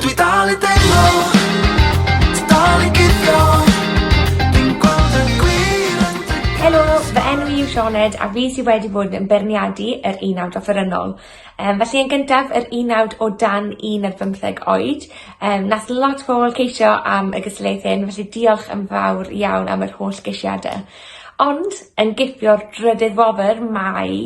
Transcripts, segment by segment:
Dwi dal I deimlo, ti dal I guddio, dwi'n gweld y gwir yn dy... Helo, fy enw yw Sioned a fi sydd wedi bod yn beirniadu yr Unawd Offerynnol. Felly yn gyntaf, yr Unawd o dan 1 ar 15 oed. Nath lot o bobl ceisio am y gystadleuaeth hyn, felly diolch yn fawr iawn am yr holl geisiadau. Ond, yn gipio'r drydydd wobr, mae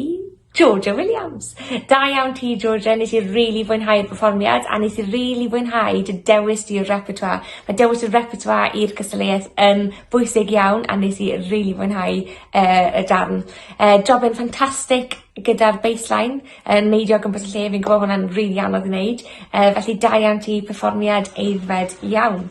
Georgia Williams. Da iawn ti, Georgia, nes i really fwynhau'r perfformiad a nes i really fwynhau dy dewis di'r repertoire. Mae dewis y repertoire i'r cystadleuaeth yn bwysig iawn a nes i really fwynhau y darn. Jobyn ffantastig gyda'r baseline, neidio gympos y lle, fi'n gwybod hwnna'n really anodd i wneud. Felly da iawn ti, perfformiad eiddfed iawn.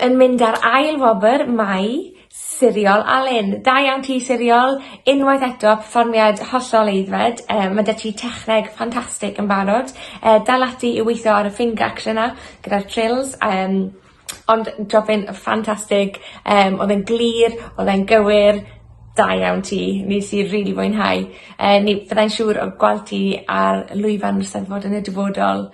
Yn mynd ar ail wobr, mae Siriol Alun. Da iawn ti, Siriol. Unwaith eto, perfformiad hollol eiddfed. Mae 'da ti techneg ffantastig yn barod. Dal ati I weithio ar y finger action yna gyda'r trills. Ond jobyn ffantastig. Oedd e'n glir, oedd e'n gywir. Da iawn ti. Nes I really fwynhau. Fyddai'n siŵr o gweld ti ar lwyfan yr Eisteddfod yn y dyfodol.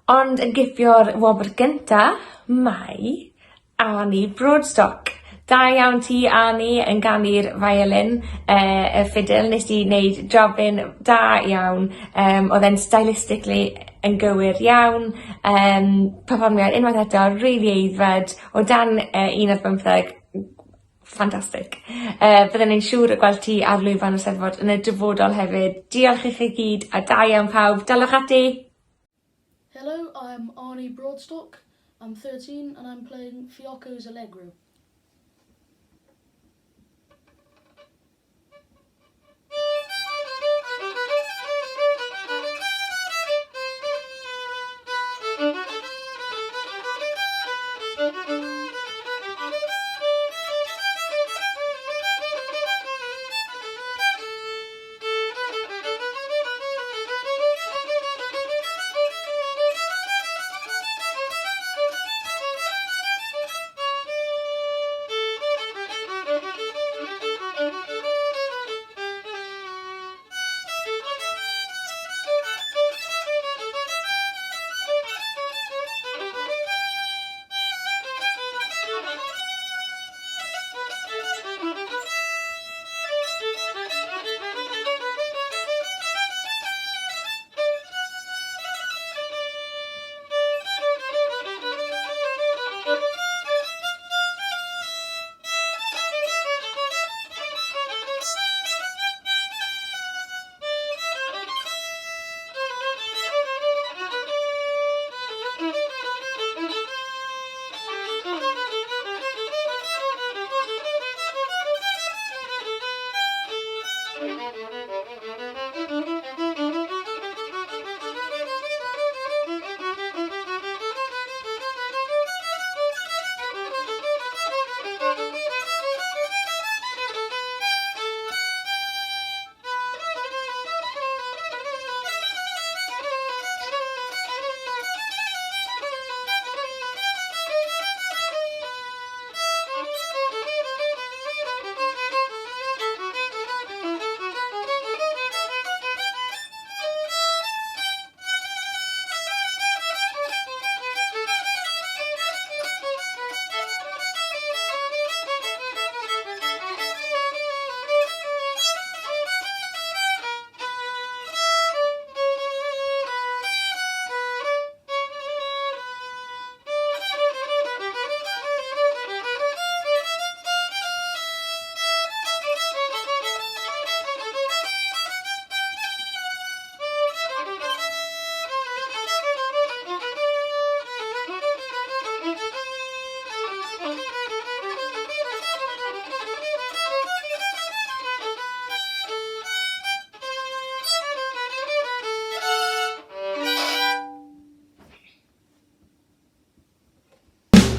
Ond yn gipio'r wobr gynta, mae Annie Broadstock. Da iawn ti, Annie, yn ganu'r violin, y fiddle. Nes i wneud jobyn da iawn. Oedd e'n stylistically yn gywir iawn. Perfformiad unwaith eto, really aeddfed. O dan 11, ffantastig. Byddwn ni'n siŵr y gweld ti ar lwyfan y Steddfod yn y dyfodol hefyd. Diolch i chi gyd a da iawn pawb. Dylwch ati! Hello, I'm Arnie Broadstock. I'm 13 and I'm playing Fiocco's Allegro.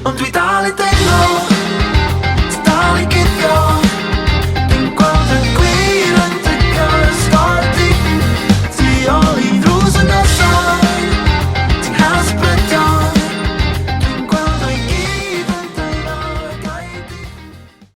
Ond dwi dal i deimlo